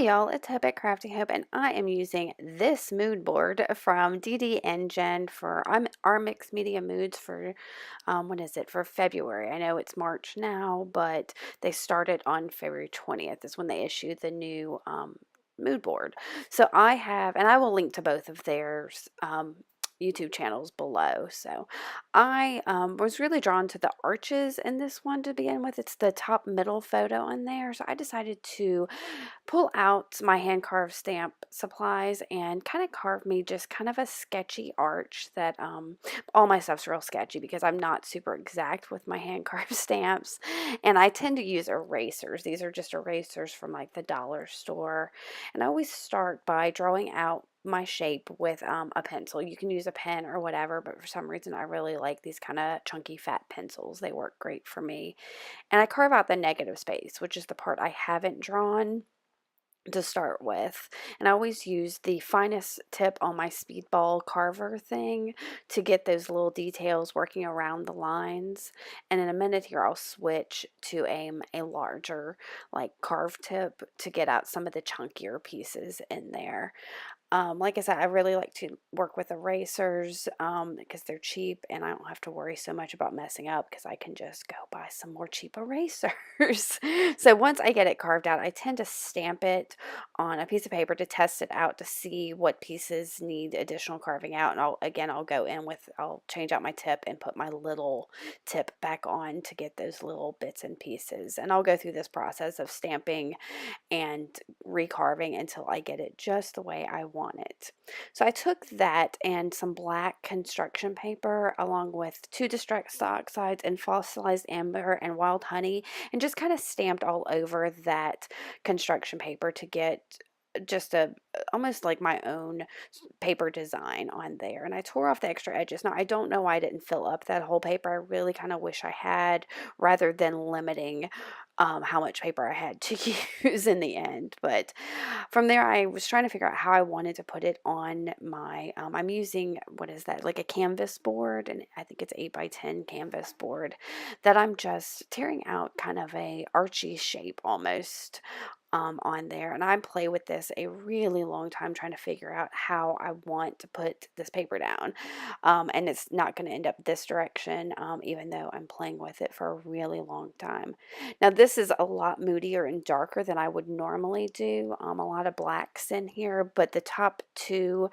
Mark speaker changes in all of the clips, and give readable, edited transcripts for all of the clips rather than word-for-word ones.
Speaker 1: Hey y'all, it's Hope at Crafting Hope, and I am using this mood board from DeeDee and Jenn for our mixed media moods for, what is it, for February. I know it's March now, but they started on February 20th is when they issued the new mood board. So I have, and I will link to both of theirs. YouTube channels below. So I was really drawn to the arches in this one to begin with. It's the top middle photo on there. So I decided to pull out my hand carved stamp supplies and kind of carve me just kind of a sketchy arch that all my stuff's real sketchy because I'm not super exact with my hand carved stamps, and I tend to use erasers. These are just erasers from like the dollar store, and I always start by drawing out my shape with a pencil. You can use a pen or whatever, but for some reason I really like these kind of chunky fat pencils. They work great for me. And I carve out the negative space, which is the part I haven't drawn to start with. And I always use the finest tip on my speedball carver thing to get those little details working around the lines. And in a minute here I'll switch to a larger like carve tip to get out some of the chunkier pieces in there. Like I said, I really like to work with erasers because they're cheap and I don't have to worry so much about messing up because I can just go buy some more cheap erasers. So once I get it carved out, I tend to stamp it on a piece of paper to test it out to see what pieces need additional carving out. And I'll go in with, I'll change out my tip and put my little tip back on to get those little bits and pieces. And I'll go through this process of stamping and recarving until I get it just the way I want it. So I took that and some black construction paper along with 2 distress oxides and fossilized amber and wild honey and just kind of stamped all over that construction paper to get just a almost like my own paper design on there. And I tore off the extra edges. Now I don't know why I didn't fill up that whole paper. I really kind of wish I had, rather than limiting how much paper I had to use in the end. But from there, I was trying to figure out how I wanted to put it on my, I'm using, what is that, like a canvas board, and I think it's 8 by 10 canvas board that I'm just tearing out kind of a archy shape almost on there. And I play with this a really long time trying to figure out how I want to put this paper down. And it's not going to end up this direction, even though I'm playing with it for a really long time. Now, this is a lot moodier and darker than I would normally do. A lot of blacks in here, but the top 2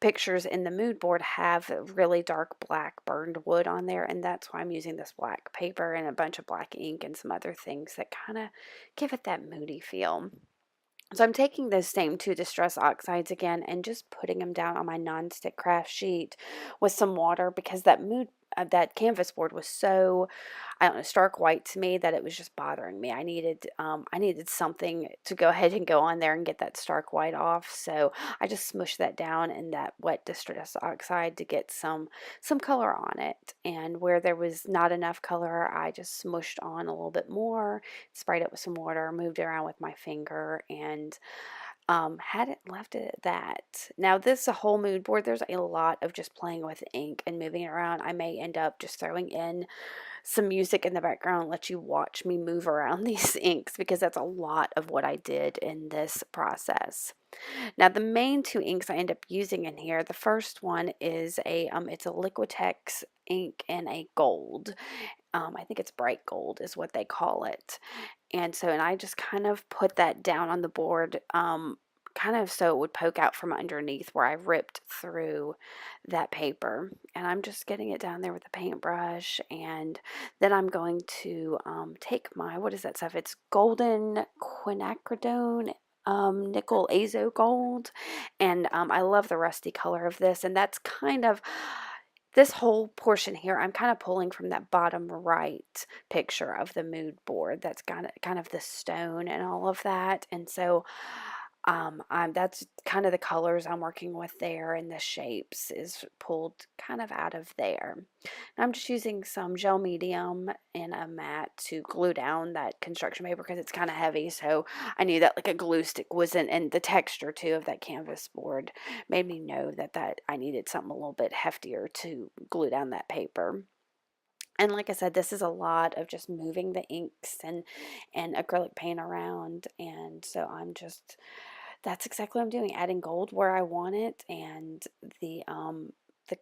Speaker 1: pictures in the mood board have really dark black burned wood on there, and that's why I'm using this black paper and a bunch of black ink and some other things that kind of give it that moody feel. So I'm taking those same 2 distress oxides again and just putting them down on my nonstick craft sheet with some water because that canvas board was so, I don't know, stark white to me that it was just bothering me. I needed something to go ahead and go on there and get that stark white off. So I just smushed that down in that wet distress oxide to get some color on it. And where there was not enough color, I just smushed on a little bit more, sprayed it with some water, moved it around with my finger, and had it left it at that. Now this is a whole mood board. There's a lot of just playing with ink and moving it around. I may end up just throwing in some music in the background, let you watch me move around these inks because that's a lot of what I did in this process. Now the main 2 inks I end up using in here, the first one is it's a Liquitex ink in a gold. I think it's bright gold is what they call it. And I just kind of put that down on the board, kind of so it would poke out from underneath where I ripped through that paper. And I'm just getting it down there with a paintbrush. And then I'm going to take my, what is that stuff? It's golden quinacridone. Nickel azo gold, and I love the rusty color of this, and that's kind of this whole portion here. I'm kind of pulling from that bottom right picture of the mood board. That's kind of the stone and all of that, and so that's kind of the colors I'm working with there, and the shapes is pulled kind of out of there. And I'm just using some gel medium and a mat to glue down that construction paper because it's kind of heavy, so I knew that like a glue stick wasn't, and the texture too of that canvas board made me know that I needed something a little bit heftier to glue down that paper. And like I said, this is a lot of just moving the inks and acrylic paint around, and so I'm just That's exactly what I'm doing, adding gold where I want it, and the, the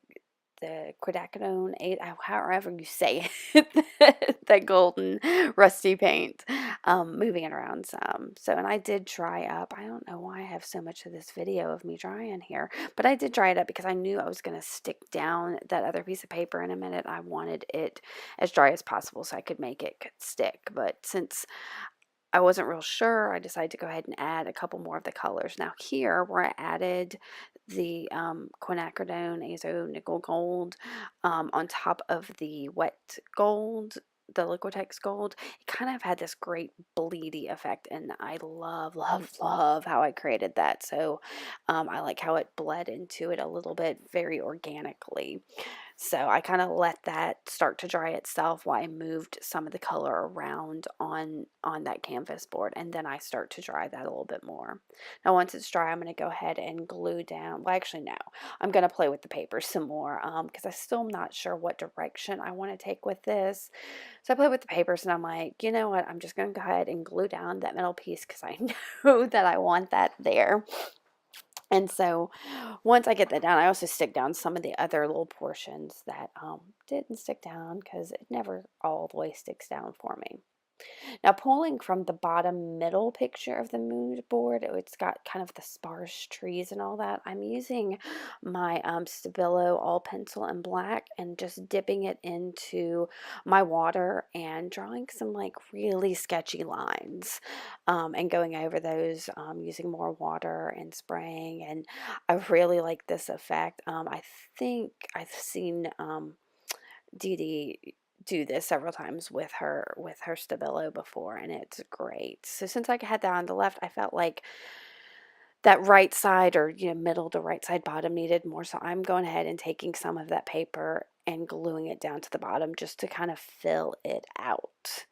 Speaker 1: the quinacridone 8, however you say it, that golden rusty paint, moving it around some. So, and I did dry up. I don't know why I have so much of this video of me drying here, but I did dry it up because I knew I was going to stick down that other piece of paper in a minute. I wanted it as dry as possible so I could make it stick. But since I wasn't real sure, I decided to go ahead and add a couple more of the colors. Now here, where I added the quinacridone azo nickel gold on top of the wet gold, the Liquitex gold, it kind of had this great bleedy effect, and I love, love, love how I created that. So I like how it bled into it a little bit, very organically. So I kind of let that start to dry itself while I moved some of the color around on that canvas board, and then I start to dry that a little bit more. Now once it's dry, I'm going to go ahead and glue down. Well, actually no, I'm going to play with the paper some more because I still am not sure what direction I want to take with this. So I play with the papers and I'm like, you know what? I'm just going to go ahead and glue down that middle piece because I know that I want that there. And so once I get that down, I also stick down some of the other little portions that didn't stick down because it never all the way sticks down for me. Now, pulling from the bottom middle picture of the mood board, it's got kind of the sparse trees and all that. I'm using my Stabilo all pencil in black and just dipping it into my water and drawing some like really sketchy lines and going over those using more water and spraying. And I really like this effect. I think I've seen DeeDee do this several times with her Stabilo before, and it's great. So since I had that on the left, I felt like that right side, or middle to right side bottom, needed more, so I'm going ahead and taking some of that paper and gluing it down to the bottom just to kind of fill it out.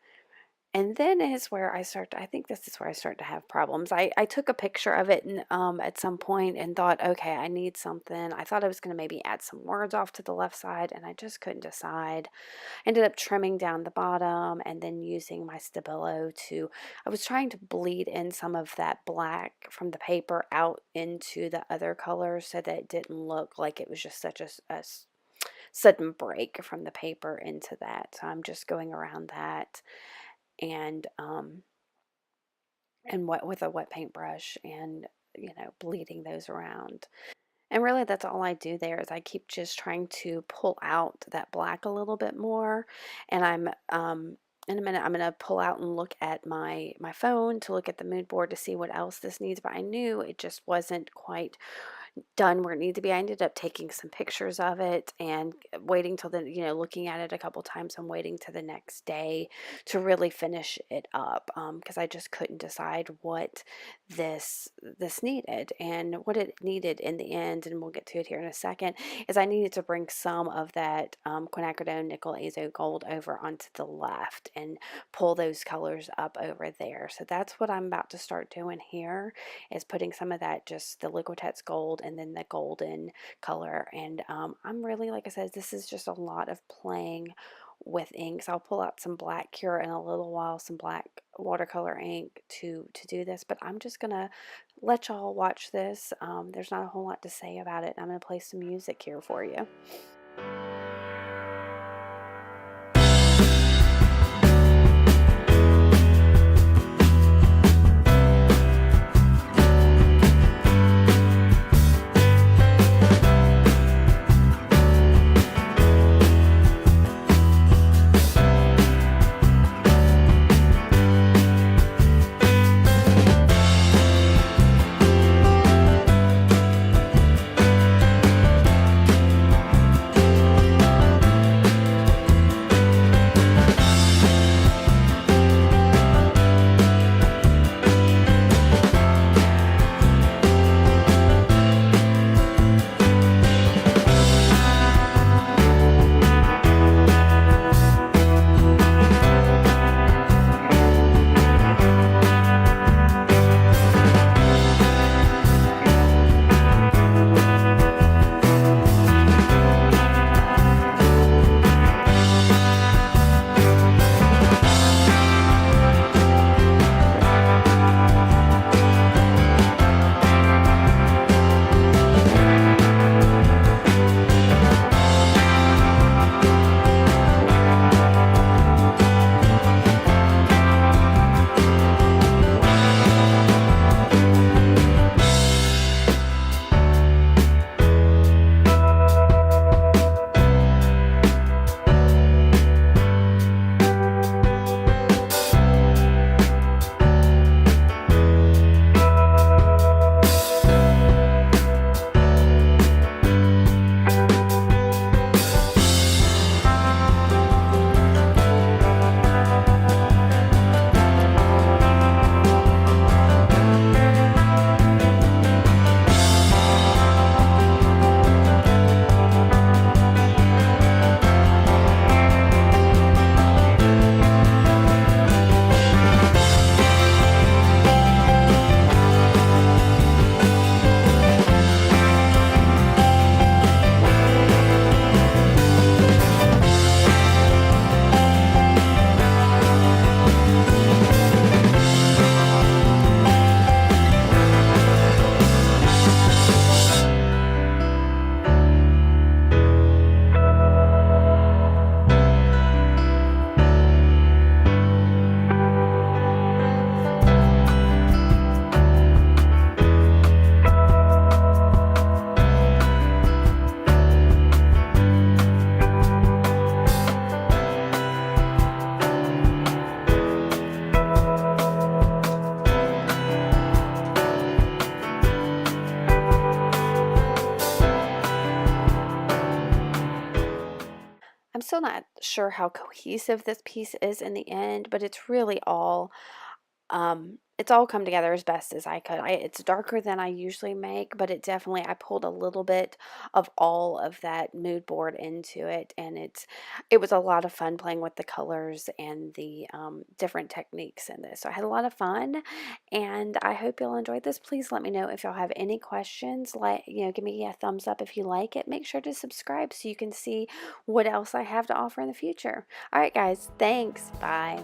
Speaker 1: And then is where I think this is where I start to have problems. I took a picture of it at some point and thought, okay, I need something. I thought I was going to maybe add some words off to the left side, and I just couldn't decide. Ended up trimming down the bottom and then using my Stabilo I was trying to bleed in some of that black from the paper out into the other colors so that it didn't look like it was just such a sudden break from the paper into that. So I'm just going around that and wet with a wet paintbrush and bleeding those around. And really that's all I do there is I keep just trying to pull out that black a little bit more. And I'm in a minute I'm going to pull out and look at my phone to look at the mood board to see what else this needs, but I knew it just wasn't quite done where it needed to be. I ended up taking some pictures of it and waiting till the, looking at it a couple times. I'm waiting to the next day to really finish it up because I just couldn't decide what this needed. And what it needed in the end, and we'll get to it here in a second, is I needed to bring some of that quinacridone nickel azo gold over onto the left and pull those colors up over there. So that's what I'm about to start doing here, is putting some of that, just the Liquitex gold and then the golden color. And I'm really, like I said, this is just a lot of playing with inks. I'll pull out some black here in a little while, some black watercolor ink to do this, but I'm just gonna let y'all watch this. There's not a whole lot to say about it. I'm gonna play some music here for you. still not sure how cohesive this piece is in the end, but it's all come together as best as I could. It's darker than I usually make, but I pulled a little bit of all of that mood board into it, and it was a lot of fun playing with the colors and the different techniques in this. So I had a lot of fun, and I hope you'll enjoy this. Please let me know if y'all have any questions. Give me a thumbs up if you like it. Make sure to subscribe so you can see what else I have to offer in the future. All right, guys, thanks. Bye.